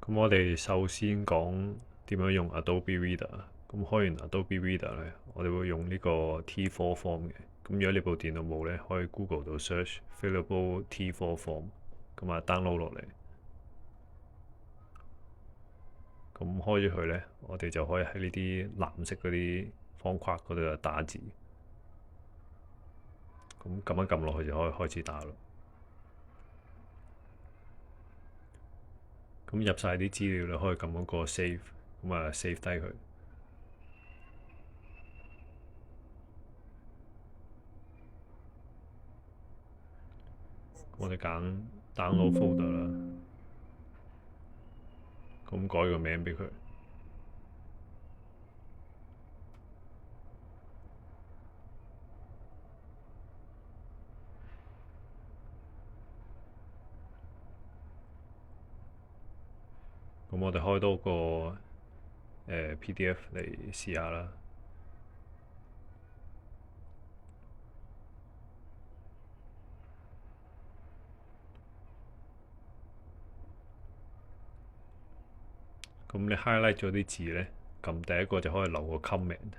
咁我哋首先講點樣用 Adobe Reader。咁開完 Adobe Reader 咧，我哋會用呢個 T4 form 嘅。咁如果你部電腦冇咧，可以 Google 度 search Fillable T4 form，咁啊 download 落嚟。咁開咗佢咧，我哋就可以喺呢啲藍色嗰啲方框嗰度打字。咁撳一撳落去就可以開始打咯。咁入晒啲資料，你可以撳嗰個 save，咁啊 save 低佢。我哋揀 download folder 啦，咁改個名俾佢。咁我哋開多個PDF 嚟試下啦。咁你 highlight 咗啲字咧，撳第一個就可以留個 comment。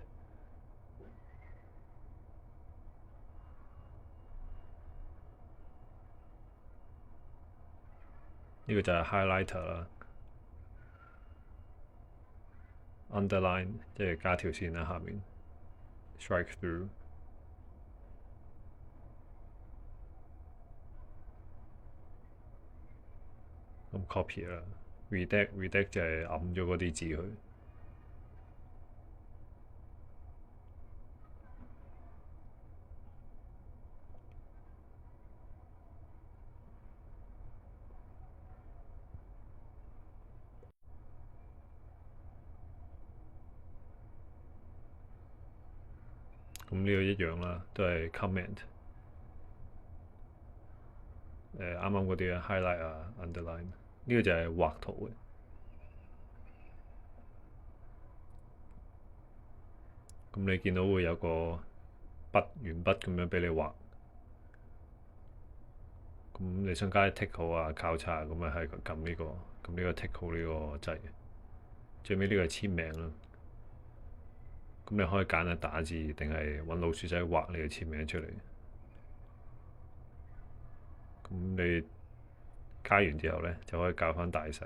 呢個就係 highlighter 啦，underline 即係加條線喺下面，strike through。咁 copy 啦，redact 就係揞咗嗰啲字去。咁呢個一樣啦，都係 comment。啱啱嗰啲啊 highlight 啊 underline，呢個就係畫圖嘅。咁你見到會有個筆鉛筆咁樣俾你畫。咁你想加啲 tick 號啊、交叉咁啊，係撳呢個，撳呢個 tick 號呢個掣。最尾呢個係簽名啦。咁你可以揀係打字定係揾老鼠仔畫你嘅簽名出嚟。咁你加完之後咧，就可以校翻大細。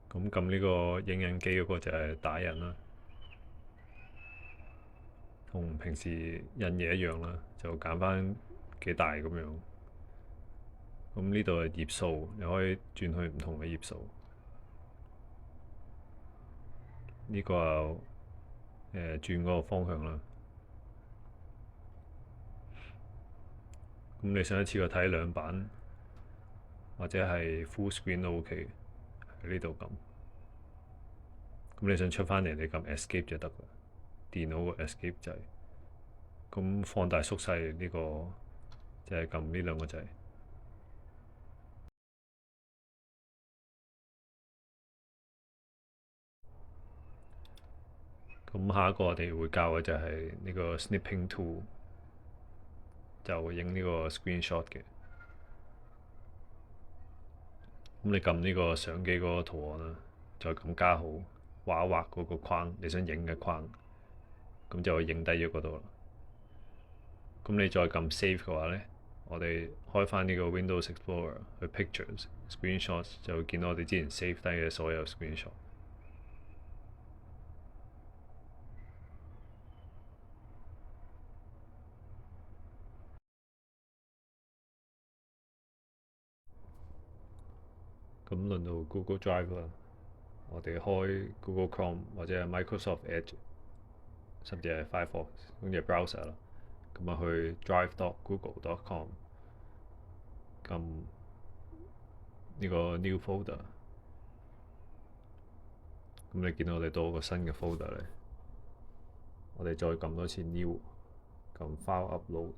咁撳呢個影印機嗰個就係打印啦，同平時印嘢一樣啦，就揀翻幾大咁樣。咁呢度係頁數，你可以轉去唔同嘅頁數。呢個又轉嗰個方向啦。咁你想一次過睇兩版，或者係 full screen 都 OK，喺呢度撳。咁你想出翻嚟，你撳 Escape 就得啦。電腦個 Escape 掣。咁放大縮細呢個就係撳呢兩個掣。咁下一個我哋會教嘅就係呢個 Snipping Tool，就會影呢個 screenshot 嘅。咁你撳呢個相機嗰個圖案啦，再撳加號，畫一畫嗰個框，你想影嘅框，咁就會影低咗嗰度啦。咁你再撳 Save 嘅話咧，我哋開翻呢個 Windows Explorer 去 Pictures Screenshots，就會見到我哋之前 save 低嘅所有 screenshot。咁輪到 Google Drive 啦，我哋開 Google Chrome 或者係 Microsoft Edge，甚至係 Firefox 咁嘅 browser 啦。咁啊去 drive.google.com， 撳呢個 New Folder。咁你見到我哋多個新嘅 folder 咧，我哋再撳多次 New， 撳 File Upload，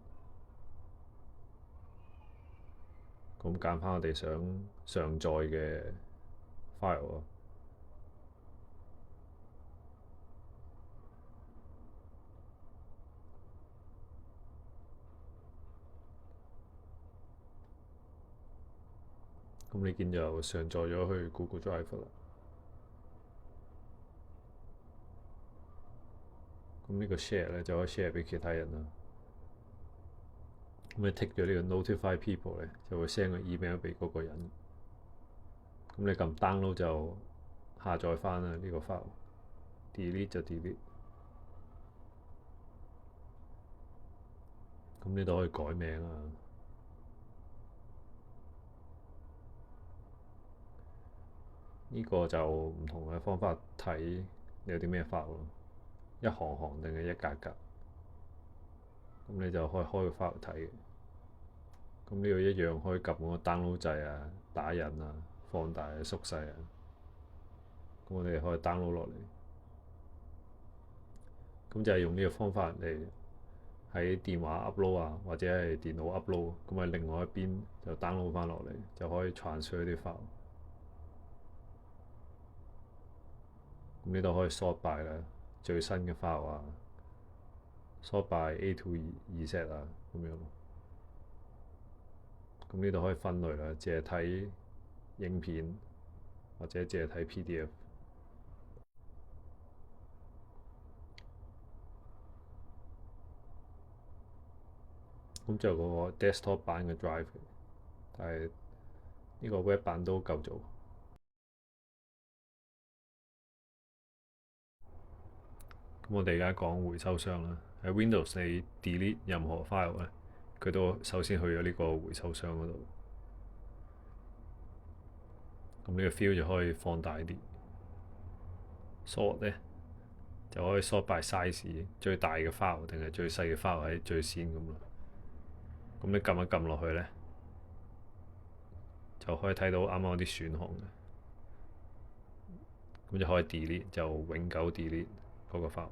咁揀翻我哋想上載嘅 file 咯。咁你見就上載咗去 Google Drive 啦。咁呢個 share 咧就可以 share 俾其他人啦。咁你 tick 咗呢個 notify people 咧，就會 send 個 email 俾嗰個人。咁你撳 download 就下載翻啦呢個 file，delete 就 delete。咁呢度可以改名啊。呢個就唔同嘅方法睇你有啲咩 file 咯，一行行定係一格格。咁你就可以開個 file 睇嘅。咁呢度一樣可以撳嗰個 download 掣啊、打印啊、放大啊、縮細啊。咁我哋可以 download 落嚟。咁就係用呢個方法嚟喺電話 upload 啊，或者係電腦 upload。咁喺另外一邊就 download 翻落嚟，就可以 transfer 啲 file。咁呢度可以 sort by 啦，最新嘅 file 啊，sort by A to Z 啊，咁樣咯。咁呢度可以分類啦，淨係睇影片或者淨係睇 PDF。咁就個 desktop 版嘅 drive，但係呢個 web 版都夠做。咁我哋而家講回收箱啦。喺 Windows 你 delete 任何 file 咧，佢都首先去咗呢個回收箱嗰度。咁呢個 field 就可以放大啲。sort 咧就可以 sort by size，最大嘅 file 定係最細嘅 file 喺最先咁咯。咁你撳一撳落去咧，就可以睇到啱啱啲選項嘅。咁就可以 delete，就永久 delete 嗰個 file。